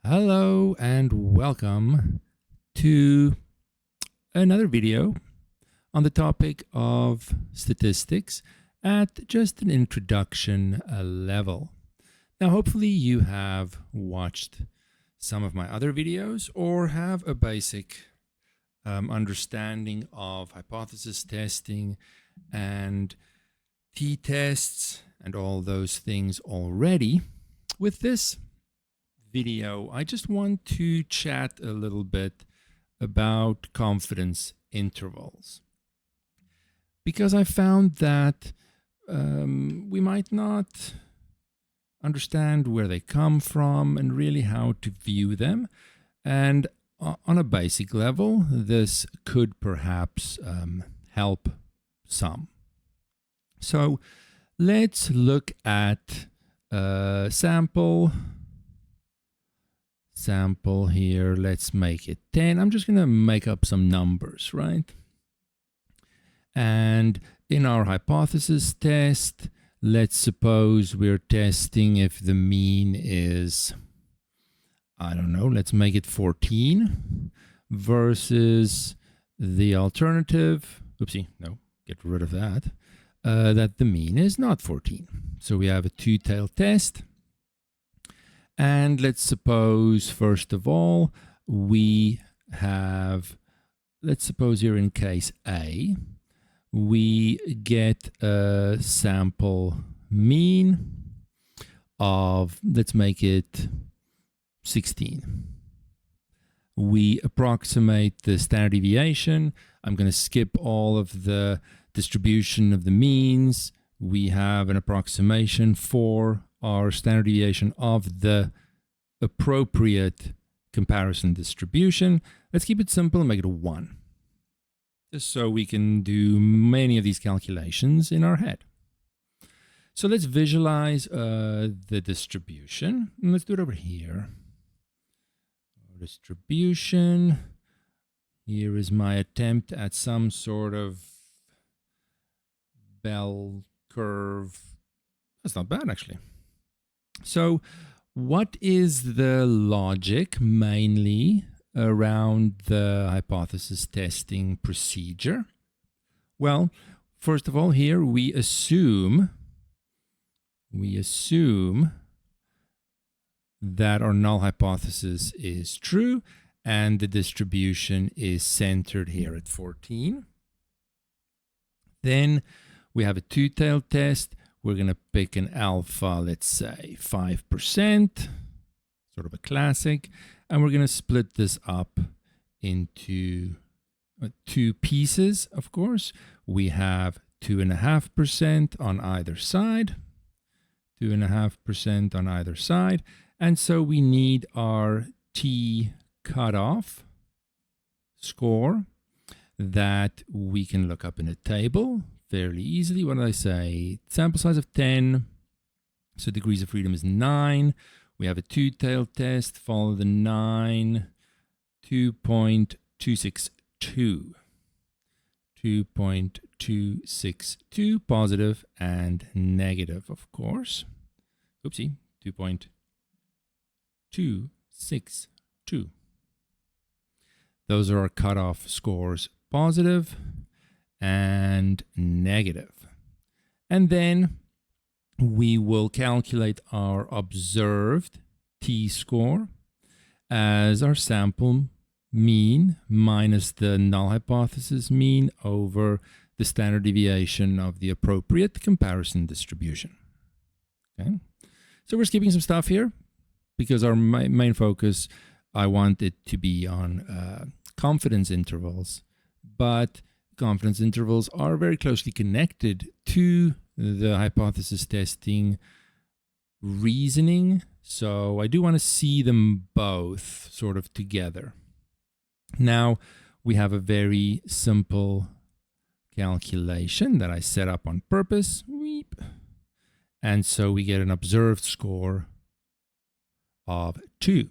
Hello and welcome to another video on the topic of statistics at just an introduction level. Now, hopefully you have watched some of my other videos or have a basic understanding of hypothesis testing and t-tests and all those things already. With this video, I just want to chat a little bit about confidence intervals, because I found that we might not understand where they come from and really how to view them. And on a basic level, this could perhaps help some. So let's look at a sample here. Let's make it 10. I'm just going to make up some numbers, right? And in our hypothesis test, let's suppose we're testing if the mean is, I don't know, let's make it 14 versus the alternative, oopsie, no, get rid of that, that the mean is not 14. So we have a two-tailed test. And let's suppose, first of all, we have, let's suppose here in case A, we get a sample mean of, let's make it 16. We approximate the standard deviation. I'm going to skip all of the distribution of the means. We have an approximation for our standard deviation of the appropriate comparison distribution. Let's keep it simple and make it a 1. Just so we can do many of these calculations in our head. So let's visualize the distribution. And let's do it over here. Distribution. Here is my attempt at some sort of bell curve. That's not bad, actually. So what is the logic mainly around the hypothesis testing procedure? Well, first of all, here we assume that our null hypothesis is true and the distribution is centered here at 14. Then we have a two-tailed test. We're going to pick an alpha, let's say 5%, sort of a classic, and we're going to split this up into two pieces, of course. We have 2.5% on either side, 2.5% on either side, and so we need our t cutoff score that we can look up in a table fairly easily. What did I say? Sample size of 10. So degrees of freedom is 9. We have a two-tailed test. Follow the 9. 2.262. 2.262 positive and negative, of course. Oopsie. 2.262. Those are our cutoff scores, positive and negative. And then we will calculate our observed t-score as our sample mean minus the null hypothesis mean over the standard deviation of the appropriate comparison distribution. Okay, so we're skipping some stuff here because our main focus, I want it to be on confidence intervals, but confidence intervals are very closely connected to the hypothesis testing reasoning. So I do want to see them both sort of together. Now we have a very simple calculation that I set up on purpose. And so we get an observed score of 2.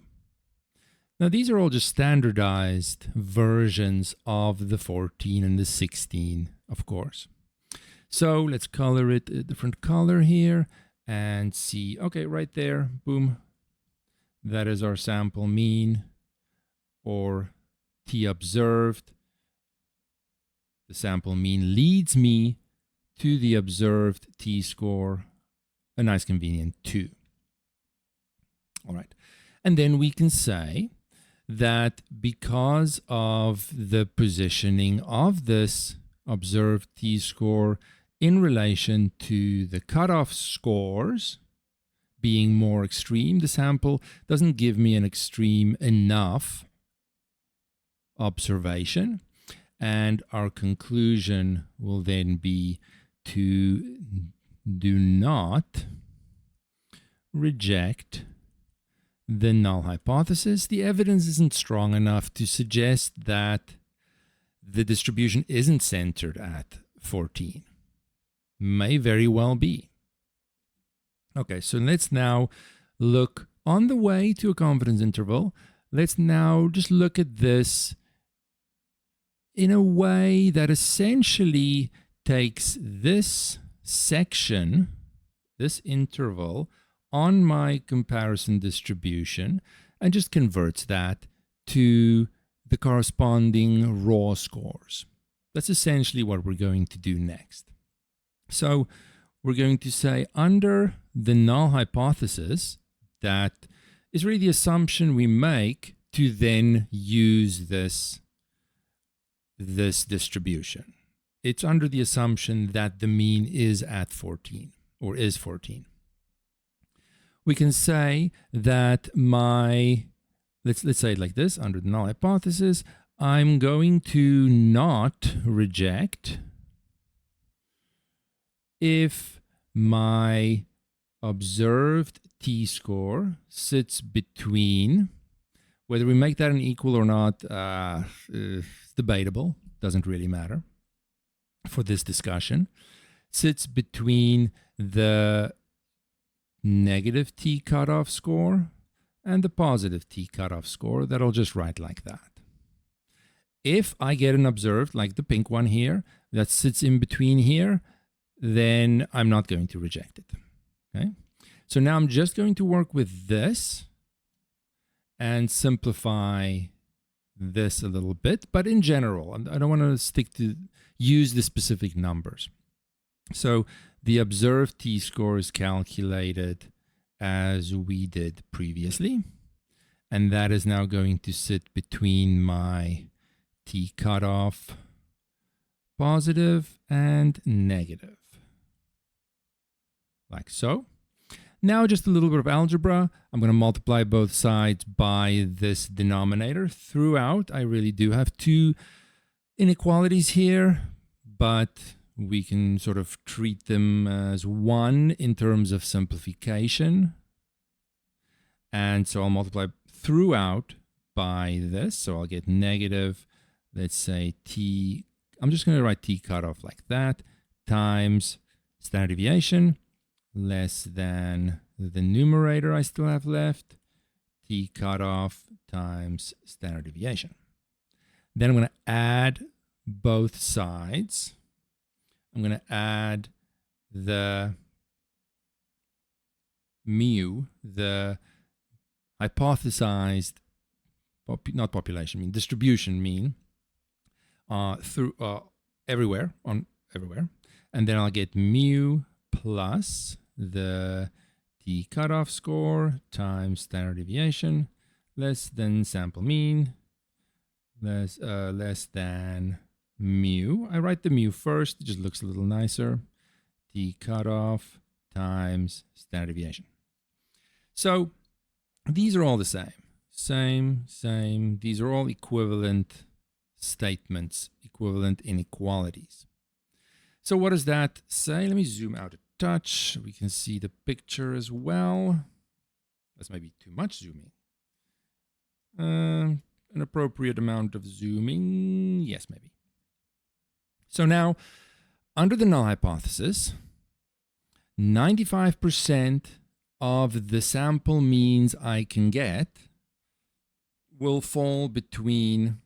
Now, these are all just standardized versions of the 14 and the 16, of course. So let's color it a different color here and see, okay, right there, boom. that is our sample mean, or t observed. The sample mean leads me to the observed t-score, a nice convenient 2. All right. And then we can say that because of the positioning of this observed t-score in relation to the cutoff scores being more extreme, the sample doesn't give me an extreme enough observation. And our conclusion will then be to do not reject the null hypothesis. The evidence isn't strong enough to suggest that the distribution isn't centered at 14. May very well be. Okay, so let's now look on the way to a confidence interval. Let's now just look at this in a way that essentially takes this section, this interval, on my comparison distribution and just converts that to the corresponding raw scores. That's essentially what we're going to do next. So we're going to say under the null hypothesis, that is really the assumption we make to then use this distribution. It's under the assumption that the mean is at 14 or is 14. We can say that let's say it like this, under the null hypothesis, I'm going to not reject if my observed t-score sits between, whether we make that an equal or not, it's debatable, doesn't really matter for this discussion, sits between the negative t cutoff score and the positive t cutoff score that I'll just write like that. If I get an observed, like the pink one here, that sits in between here, then I'm not going to reject it. Okay? So now I'm just going to work with this and simplify this a little bit, but in general, I don't want to use the specific numbers. So the observed t-score is calculated as we did previously, and that is now going to sit between my t cutoff positive and negative, like so. Now just a little bit of algebra. I'm going to multiply both sides by this denominator throughout. I really do have two inequalities here, but we can sort of treat them as one in terms of simplification. And so I'll multiply throughout by this. So I'll get negative, let's say t, I'm just going to write t cutoff like that, times standard deviation, less than the numerator I still have left, t cutoff times standard deviation. Then I'm going to add both sides. I'm going to add the mu, the hypothesized, not population mean, distribution mean, through everywhere, and then I'll get mu plus the t cutoff score times standard deviation less than sample mean less than mu. I write the mu first, it just looks a little nicer. T cutoff times standard deviation. So these are all the same. These are all equivalent statements, equivalent inequalities. So what does that say? Let me zoom out a touch. We can see the picture as well. That's maybe too much zooming. An appropriate amount of zooming. Yes, maybe. So now, under the null hypothesis, 95% of the sample means I can get will fall between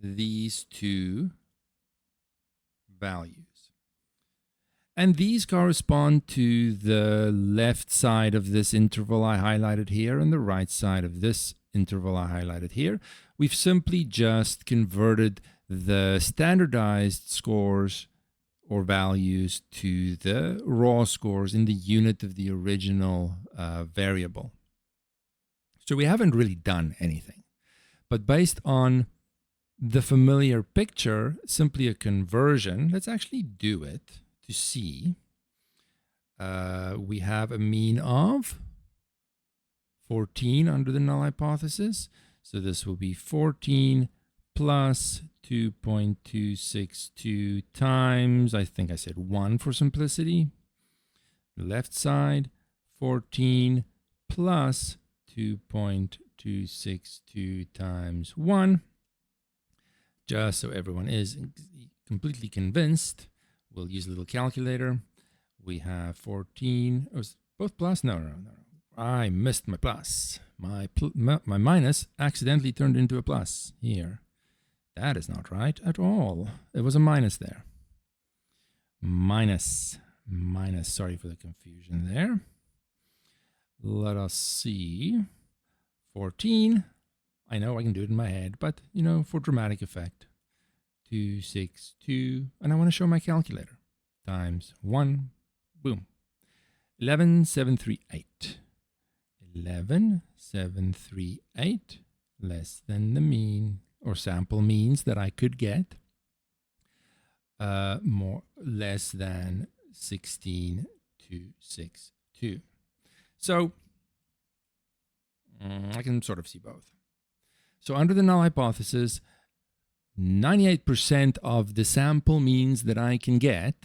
these two values. And these correspond to the left side of this interval I highlighted here and the right side of this interval I highlighted here. We've simply just converted the standardized scores or values to the raw scores in the unit of the original variable. So we haven't really done anything. But based on the familiar picture, simply a conversion, let's actually do it to see. We have a mean of 14 under the null hypothesis. So this will be 14 plus 2.262 times, I think I said 1 for simplicity. The left side, 14 plus 2.262 times 1. Just so everyone is completely convinced, we'll use a little calculator. We have 14, oh, both plus? No. I missed my plus. My minus accidentally turned into a plus here. That is not right at all. It was a minus there. Minus. Sorry for the confusion there. Let us see. 14. I know I can do it in my head, but, you know, for dramatic effect. 262. And I want to show my calculator. Times 1. Boom. 11,738. 11,738 less than the mean or sample means that I could get, less than 16,262. So I can sort of see both. So under the null hypothesis, 98% of the sample means that I can get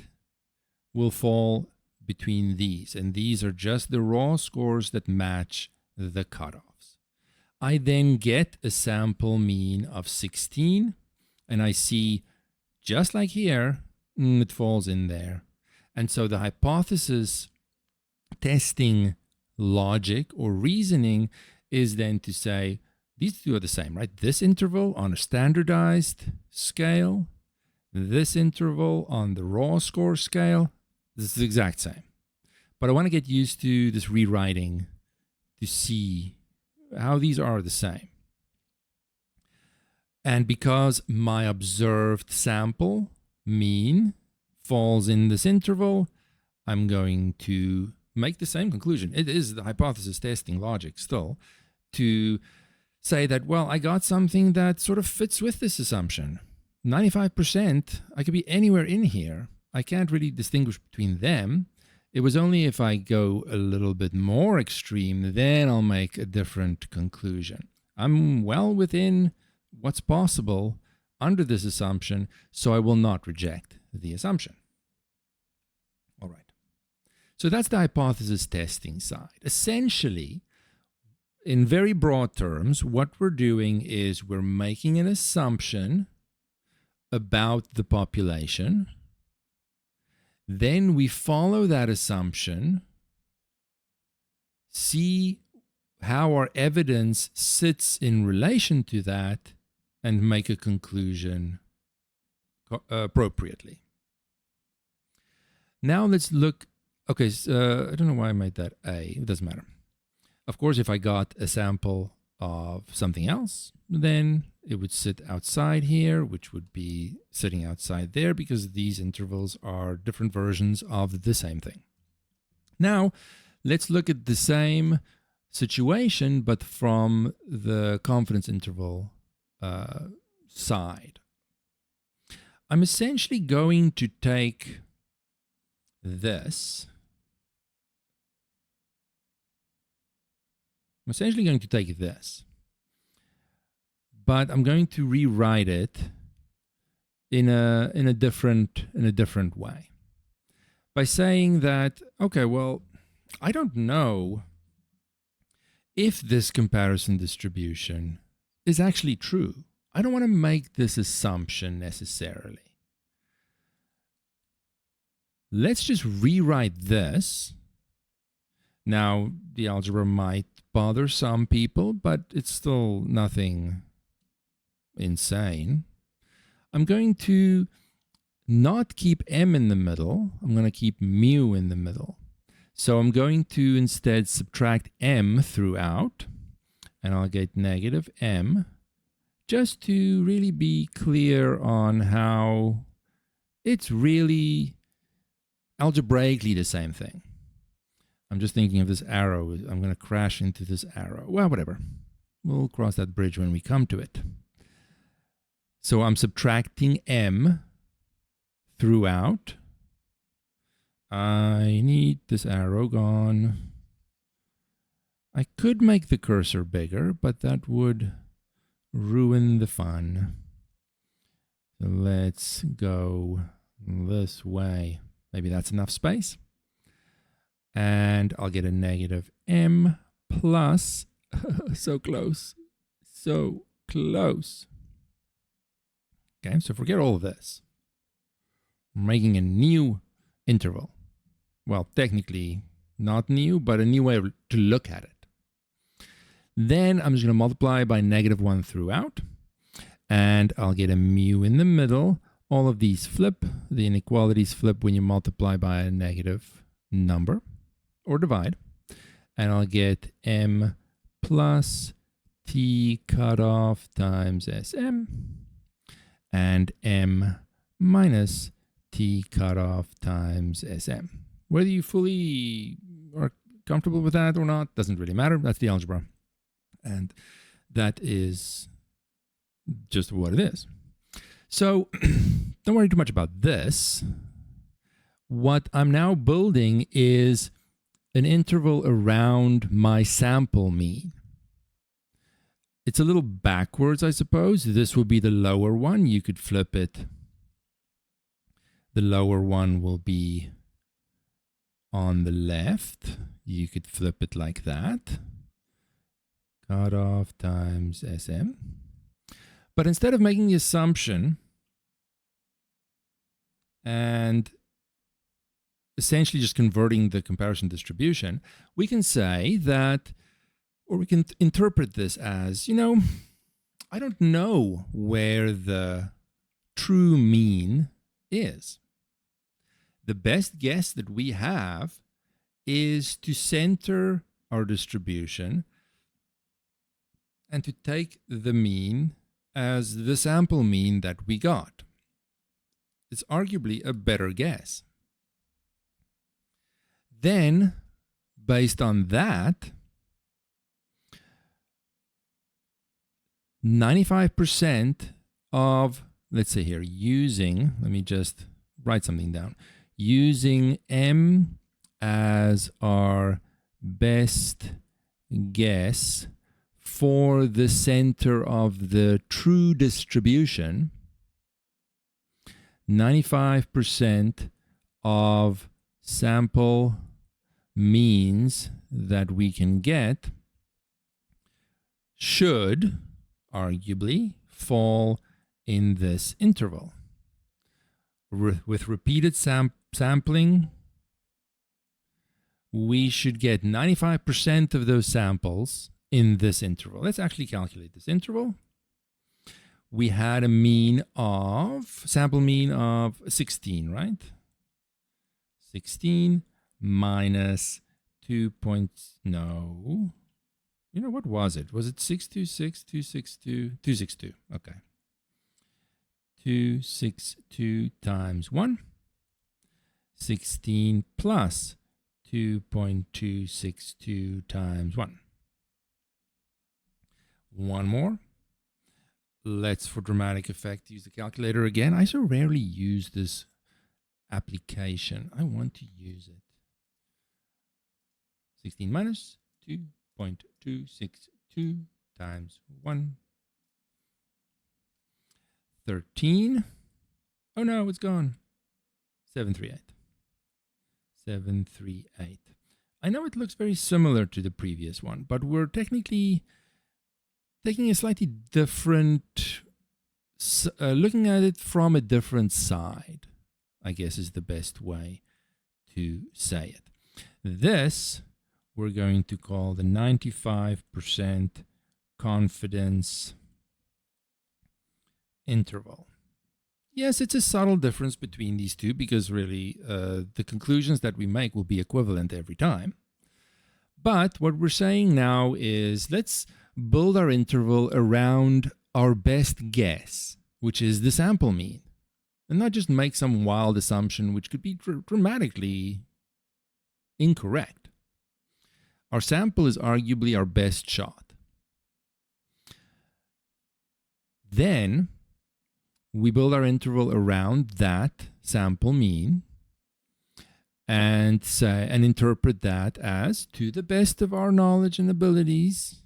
will fall between these, and these are just the raw scores that match the cutoffs. I then get a sample mean of 16, and I see, just like here, it falls in there. And so the hypothesis testing logic or reasoning is then to say, these two are the same, right? This interval on a standardized scale, this interval on the raw score scale, this is the exact same. But I want to get used to this rewriting to see how these are the same. And because my observed sample mean falls in this interval, I'm going to make the same conclusion. It is the hypothesis testing logic still to say that, well, I got something that sort of fits with this assumption. 95%, I could be anywhere in here. I can't really distinguish between them. It was only if I go a little bit more extreme, then I'll make a different conclusion. I'm well within what's possible under this assumption, so I will not reject the assumption. All right. So that's the hypothesis testing side. Essentially, in very broad terms, what we're doing is we're making an assumption about the population. Then we follow that assumption, see how our evidence sits in relation to that, and make a conclusion appropriately. Now let's look. Okay, so, I don't know why I made that A. It doesn't matter. Of course, if I got a sample of something else, then it would sit outside here, which would be sitting outside there because these intervals are different versions of the same thing. Now, let's look at the same situation, but from the confidence interval side. I'm essentially going to take this. I'm essentially going to take this, but I'm going to rewrite it in a different way by saying that, okay, well, I don't know if this comparison distribution is actually true. I don't want to make this assumption necessarily. Let's just rewrite this. Now, the algebra might bother some people, but it's still nothing insane. I'm going to not keep m in the middle. I'm going to keep mu in the middle. So I'm going to instead subtract m throughout, and I'll get negative m, just to really be clear on how it's really algebraically the same thing. I'm just thinking of this arrow. I'm going to crash into this arrow. Well, whatever. We'll cross that bridge when we come to it. So I'm subtracting m throughout. I need this arrow gone. I could make the cursor bigger, but that would ruin the fun. So let's go this way. Maybe that's enough space. And I'll get a negative m plus, so close, so close. Okay, so forget all of this. We're making a new interval. Well, technically not new, but a new way to look at it. Then I'm just going to multiply by -1 throughout, and I'll get a mu in the middle. All of these flip. The inequalities flip when you multiply by a negative number or divide, and I'll get m plus t cutoff times Sm and m minus t cutoff times Sm. Whether you fully are comfortable with that or not doesn't really matter. That's the algebra. And that is just what it is. So don't worry too much about this. What I'm now building is an interval around my sample mean. It's a little backwards, I suppose. This will be the lower one. You could flip it. The lower one will be on the left. You could flip it like that. Cutoff times Sm. But instead of making the assumption and essentially just converting the comparison distribution, we can say that, or we can interpret this as, I don't know where the true mean is. The best guess that we have is to center our distribution and to take the mean as the sample mean that we got. It's arguably a better guess. Then, based on that, 95% of, let's say here, let me just write something down, using m as our best guess for the center of the true distribution, 95% of sample means that we can get should arguably fall in this interval. With repeated sampling, we should get 95% of those samples in this interval. Let's actually calculate this interval. We had a sample mean of 16, right? 16 minus 2 points, no. What was it? Was it 626, 262, 262? Okay. 262 times 1. 16 plus 2.262 times 1. One more. Let's, for dramatic effect, use the calculator again. I so rarely use this application. I want to use it. 16 minus 2.262 times 1. 13. Oh no, it's gone. 738. 738. I know it looks very similar to the previous one, but we're technically taking a slightly different, looking at it from a different side, I guess is the best way to say it. This we're going to call the 95% confidence interval. Yes, it's a subtle difference between these two because really the conclusions that we make will be equivalent every time. But what we're saying now is let's build our interval around our best guess, which is the sample mean, and not just make some wild assumption which could be dramatically incorrect. Our sample is arguably our best shot. Then we build our interval around that sample mean and say and interpret that as, to the best of our knowledge and abilities,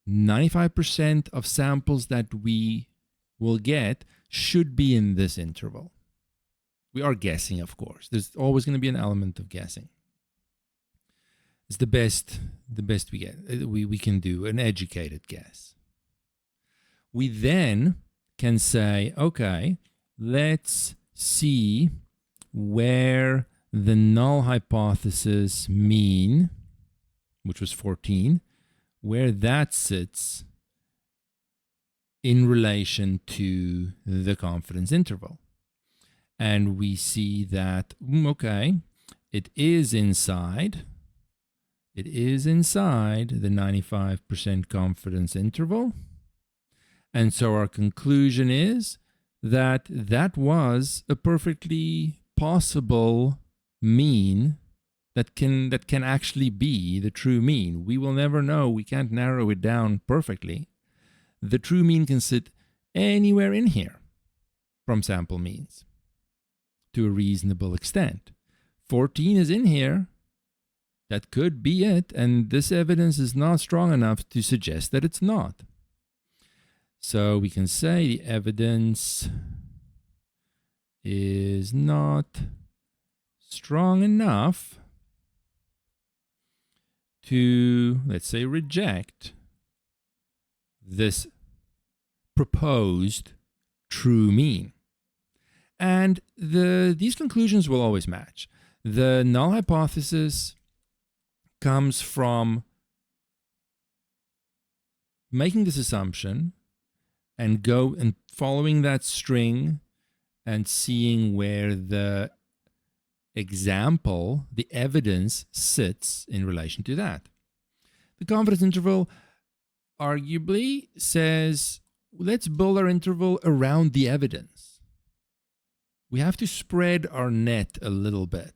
95% of samples that we will get should be in this interval. We are guessing, of course. There's always going to be an element of guessing. It's the best we get. We can do an educated guess. We then can say, okay, let's see where the null hypothesis mean, which was 14, where that sits in relation to the confidence interval. And we see that, okay, it is inside the 95% confidence interval. And so our conclusion is that that was a perfectly possible mean that can actually be the true mean. We will never know. We can't narrow it down perfectly. The true mean can sit anywhere in here from sample means to a reasonable extent. 14 is in here. That could be it, and this evidence is not strong enough to suggest that it's not. So we can say the evidence is not strong enough to, let's say, reject this proposed true mean. And these conclusions will always match. The null hypothesis comes from making this assumption and following that string and seeing where the example, the evidence, sits in relation to that. The confidence interval arguably says, let's build our interval around the evidence. We have to spread our net a little bit.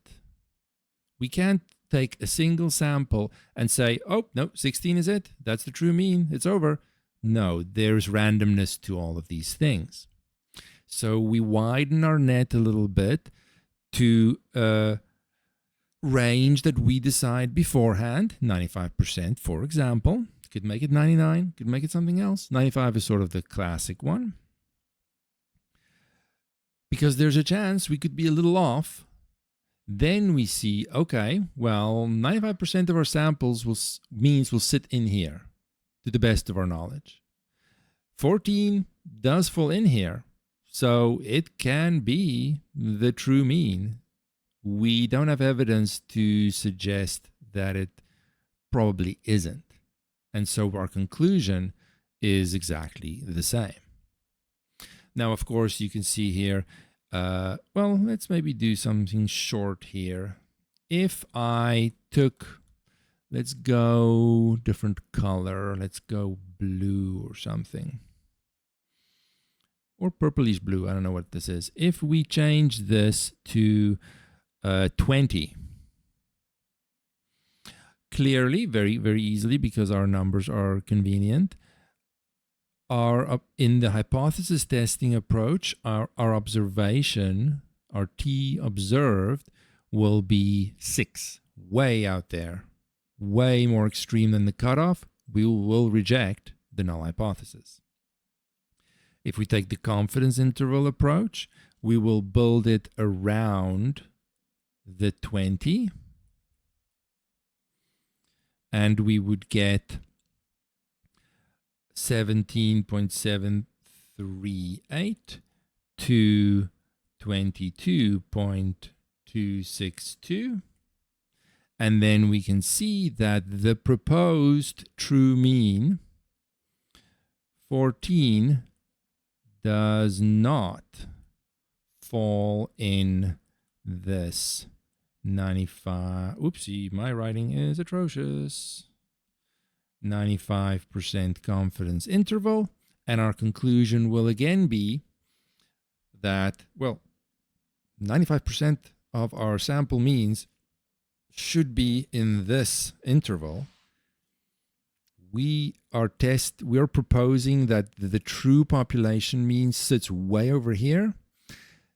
We can't take a single sample and say, oh, no, 16 is it. That's the true mean. It's over. No, there's randomness to all of these things. So we widen our net a little bit to a range that we decide beforehand, 95%, for example. Could make it 99, could make it something else. 95 is sort of the classic one. Because there's a chance we could be a little off. Then we see, okay, well, 95% of our samples will sit in here, to the best of our knowledge. 14 does fall in here, so it can be the true mean. We don't have evidence to suggest that it probably isn't. And so our conclusion is exactly the same. Now, of course, you can see here, well, let's maybe do something short here. If I took, let's go different color, let's go blue or something. Or purplish blue, I don't know what this is. If we change this to 20, clearly, very, very easily, because our numbers are convenient, in the hypothesis testing approach, our observation, our T observed, will be 6, way out there, way more extreme than the cutoff. We will reject the null hypothesis. If we take the confidence interval approach, we will build it around the 20, and we would get 17.738 to 22.262. And then we can see that the proposed true mean, 14, does not fall in this 95, oopsie, my writing is atrocious, 95% confidence interval. And our conclusion will again be that, well, 95% of our sample means should be in this interval. We are proposing that the true population mean sits way over here.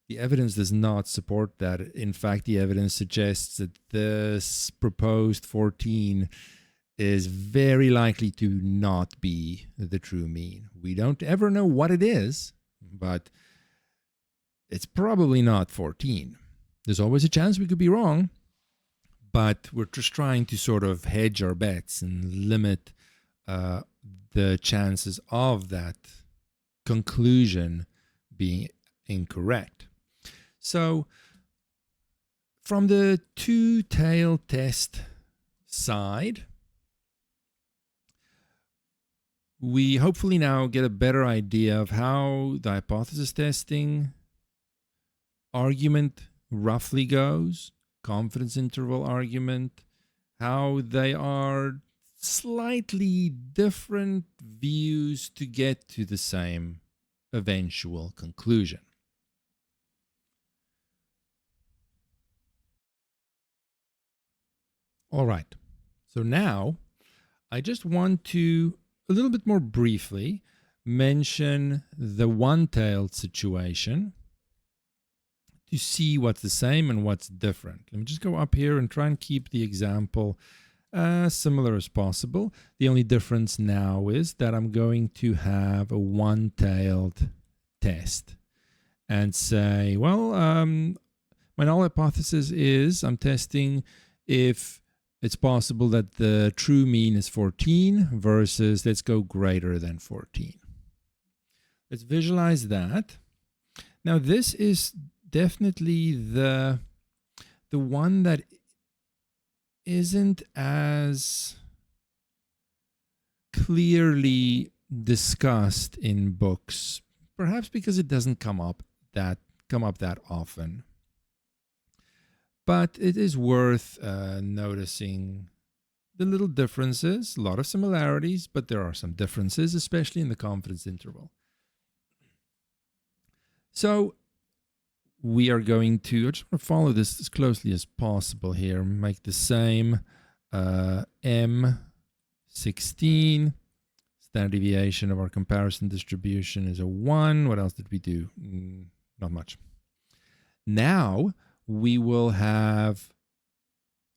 The evidence does not support that. In fact, the evidence suggests that this proposed 14 is very likely to not be the true mean. We don't ever know what it is, but it's probably not 14. There's always a chance we could be wrong, but we're just trying to sort of hedge our bets and limit the chances of that conclusion being incorrect. So from the two-tailed test side, we hopefully now get a better idea of how the hypothesis testing argument roughly goes, confidence interval argument, how they are slightly different views to get to the same eventual conclusion. All right, so now I just want to, a little bit more briefly, mention the one-tailed situation to see what's the same and what's different. Let me just go up here and try and keep the example as similar as possible. The only difference now is that I'm going to have a one-tailed test and say, well, my null hypothesis is I'm testing if it's possible that the true mean is 14 versus let's go greater than 14. Let's visualize that. Now this is definitely the one that isn't as clearly discussed in books, perhaps because it doesn't come up that often. But it is worth noticing the little differences, a lot of similarities, but there are some differences, especially in the confidence interval. So we are going to, I just want to follow this as closely as possible here, make the same M16. Standard deviation of our comparison distribution is a 1. What else did we do? Not much. Now we will have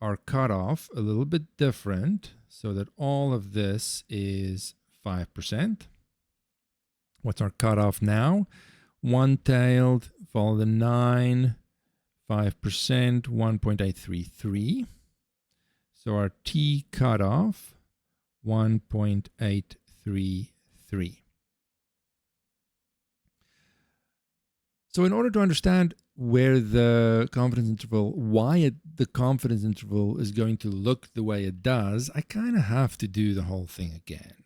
our cutoff a little bit different so that all of this is 5%. What's our cutoff now? One-tailed, follow the 9, 5%, 1.833. So our T cutoff, 1.833. So in order to understand where the confidence interval, the confidence interval is going to look the way it does, I kind of have to do the whole thing again.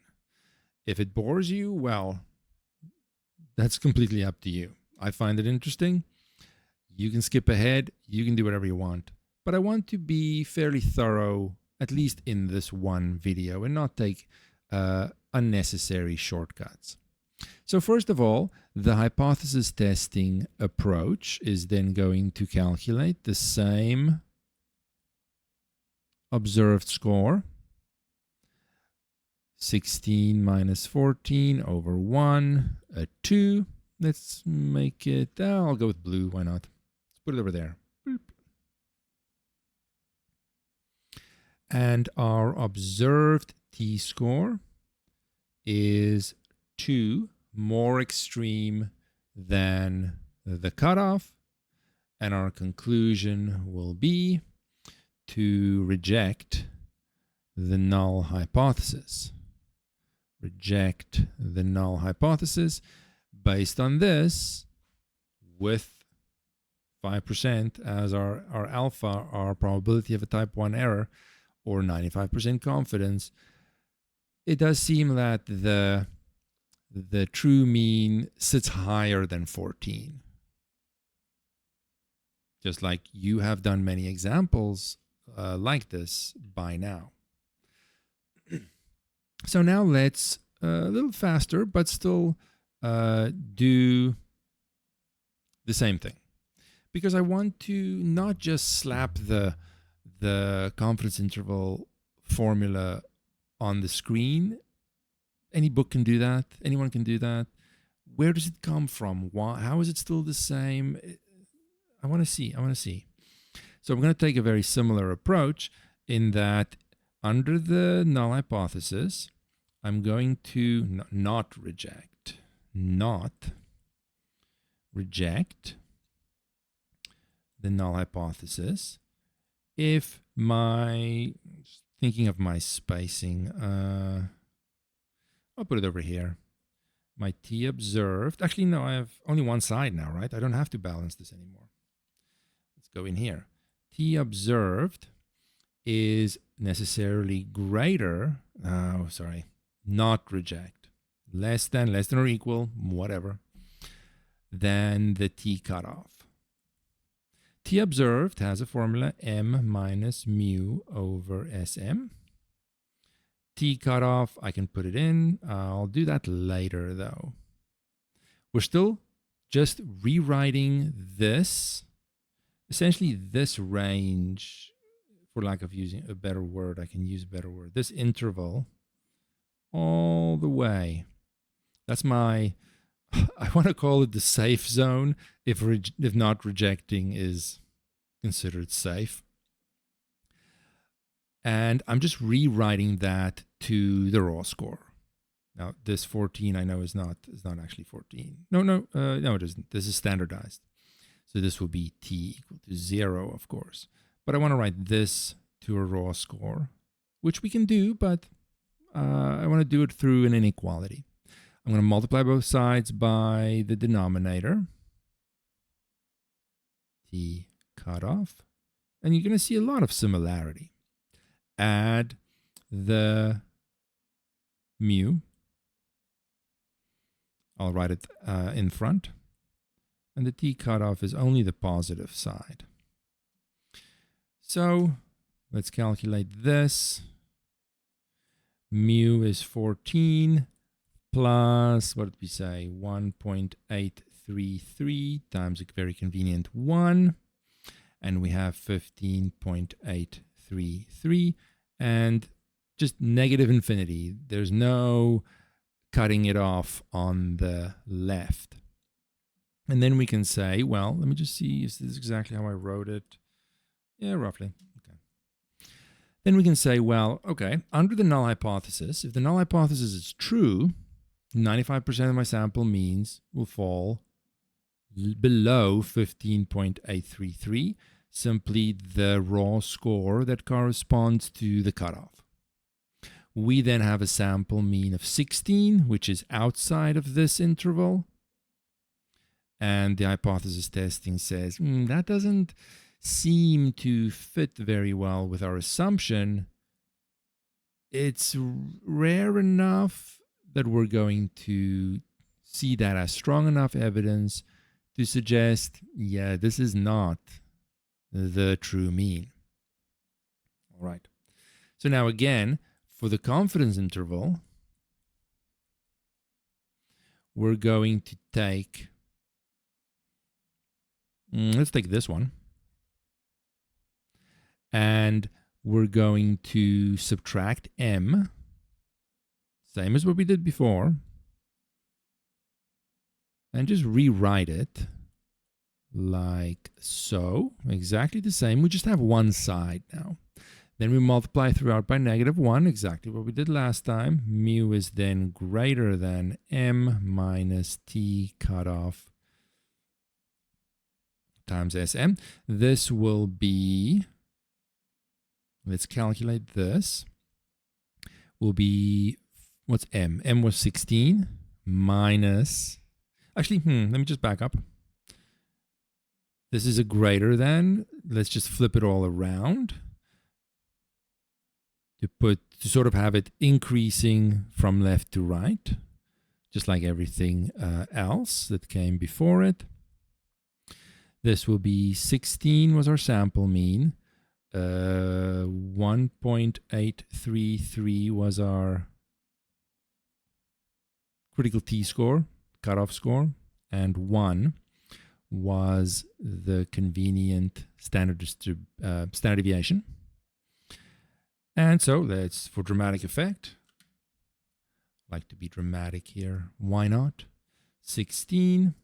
If it bores you, well, that's completely up to you. I find it interesting. You can skip ahead. You can do whatever you want. But I want to be fairly thorough, at least in this one video, and not take unnecessary shortcuts. So first of all, the hypothesis testing approach is then going to calculate the same observed score, 16 minus 14 over 1, a 2. Let's make it, I'll go with blue, why not? Let's put it over there. Boop. And our observed t-score is 2, more extreme than the cutoff, and our conclusion will be to reject the null hypothesis. Reject the null hypothesis. Based on this, with 5% as our alpha, our probability of a type 1 error, or 95% confidence, it does seem that the the true mean sits higher than 14. Just like you have done many examples like this by now. So now let's a little faster, but still do the same thing, because I want to not just slap the confidence interval formula on the screen. Any book can do that. Anyone can do that. Where does it come from? Why? How is it still the same? I want to see. So I'm going to take a very similar approach in that under the null hypothesis, I'm going to not reject the null hypothesis if my, thinking of my spacing, I'll put it over here. My t observed, actually no, I have only one side now, right? I don't have to balance this anymore. Let's go in here. T observed is necessarily greater, not reject, less than or equal, whatever, than the t cutoff. T observed has a formula m minus mu over Sm. T cutoff, I can put it in. I'll do that later though. We're still just rewriting this, essentially this range, for lack of using a better word, I can use a better word, this interval all the way. That's my, I want to call it the safe zone if not rejecting is considered safe. And I'm just rewriting that to the raw score. Now this 14 I know is not actually 14. No, it isn't. This is standardized. So this will be t equal to 0, of course. But I want to write this to a raw score, which we can do, but I want to do it through an inequality. I'm going to multiply both sides by the denominator, t cutoff, and you're going to see a lot of similarity. Add the mu. I'll write it in front. And the t cutoff is only the positive side. So let's calculate this. Mu is 14 plus, what did we say, 1.833 times a very convenient 1. And we have 15.833 and just negative infinity. There's no cutting it off on the left. And then we can say, well, let me just see if this is exactly how I wrote it. Yeah, roughly. Okay. Then we can say, well, okay, under the null hypothesis, if the null hypothesis is true, 95% of my sample means will fall below 15.833, simply the raw score that corresponds to the cutoff. We then have a sample mean of 16, which is outside of this interval. And the hypothesis testing says, that doesn't seem to fit very well with our assumption. It's rare enough that we're going to see that as strong enough evidence to suggest, yeah, this is not the true mean. All right. So now again, for the confidence interval, we're going to take, let's take this one. And we're going to subtract m, same as what we did before, and just rewrite it like so, exactly the same. We just have one side now. Then we multiply throughout by -1, exactly what we did last time. Mu is then greater than m minus t cutoff times Sm. This will be, let's calculate this, will be, what's m? M was 16 minus, actually, let me just back up. This is a greater than, let's just flip it all around to sort of have it increasing from left to right. just like everything else that came before it. This will be 16 was our sample mean. 1.833 was our critical t-score, cutoff score, and 1 was the convenient standard deviation. And so that's for dramatic effect. I like to be dramatic here. Why not? 16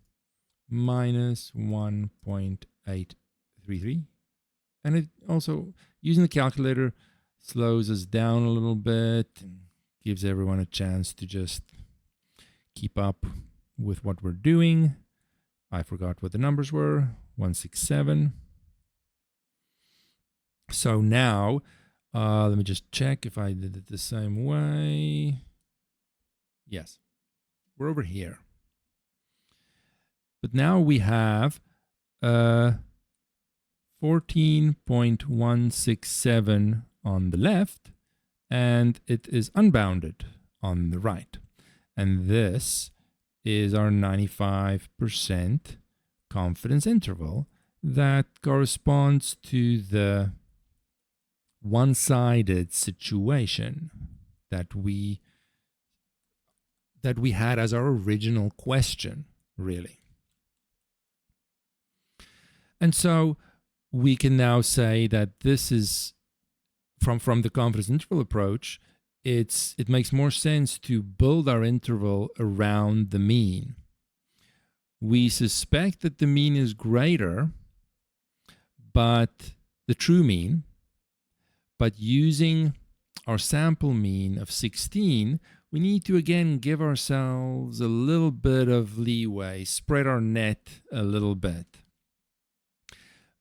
minus 1.833. And it also, using the calculator, slows us down a little bit and gives everyone a chance to just keep up with what we're doing. I forgot what the numbers were. 167. So now, let me just check if I did it the same way. Yes, we're over here. But now we have 14.167 on the left, and it is unbounded on the right. And this is our 95% confidence interval that corresponds to the one-sided situation that we had as our original question, really. And so we can now say that this is, from the confidence interval approach, it makes more sense to build our interval around the mean. We suspect that the mean is greater, but the true mean, but using our sample mean of 16, we need to again give ourselves a little bit of leeway, spread our net a little bit.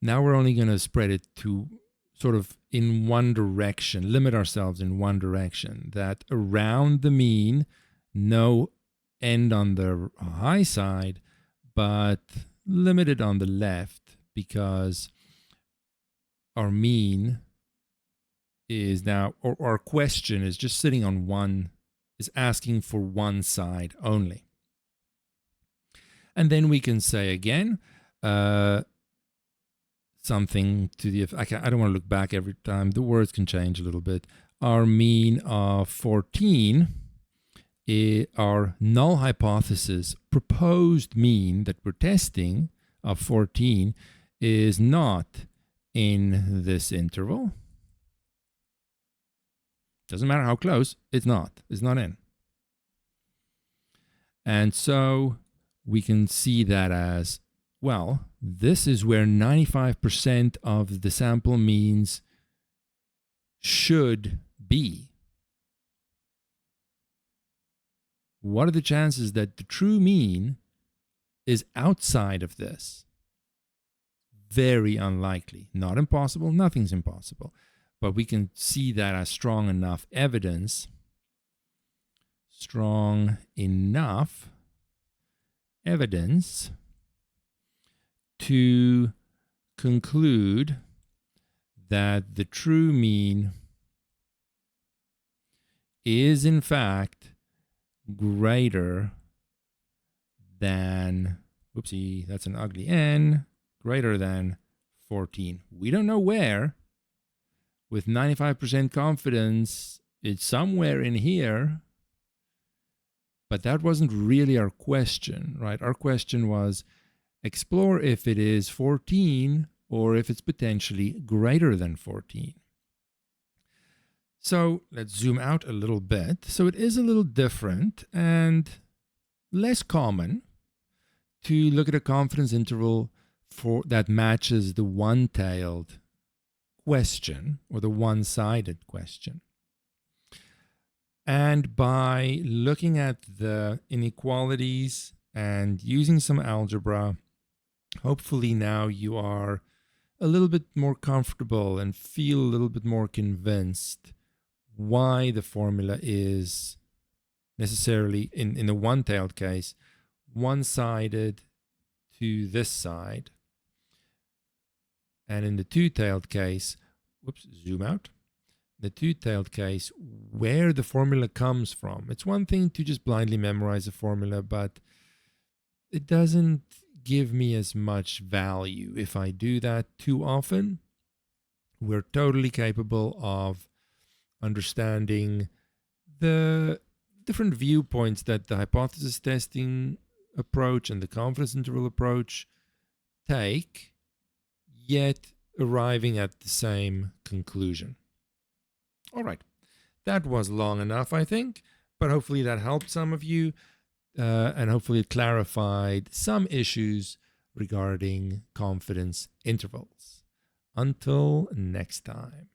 Now we're only going to spread it to sort of in one direction, limit ourselves in one direction, that around the mean, no end on the high side, but limited on the left, because our mean is now, or our question is just sitting on one, is asking for one side only. And then we can say again, something to the, I don't want to look back every time, the words can change a little bit. Our mean of 14, our null hypothesis proposed mean that we're testing of 14 is not in this interval. Doesn't matter how close, it's not in. And so we can see that as, well, this is where 95% of the sample means should be. What are the chances that the true mean is outside of this? Very unlikely. Not impossible, nothing's impossible. But we can see that as strong enough evidence, to conclude that the true mean is in fact greater than, whoopsie, that's an ugly n, greater than 14. We don't know where. With 95% confidence, it's somewhere in here. But that wasn't really our question, right? Our question was, explore if it is 14 or if it's potentially greater than 14. So let's zoom out a little bit. So it is a little different and less common to look at a confidence interval that matches the one-tailed question or the one-sided question. And by looking at the inequalities and using some algebra, hopefully now you are a little bit more comfortable and feel a little bit more convinced why the formula is necessarily, in the one-tailed case, one-sided to this side. And in the two-tailed case, whoops, zoom out. the two-tailed case, where the formula comes from. It's one thing to just blindly memorize a formula, but it doesn't give me as much value if I do that too often. We're totally capable of understanding the different viewpoints that the hypothesis testing approach and the confidence interval approach take, yet arriving at the same conclusion. All right, that was long enough, I think, but hopefully that helped some of you, and hopefully it clarified some issues regarding confidence intervals. Until next time.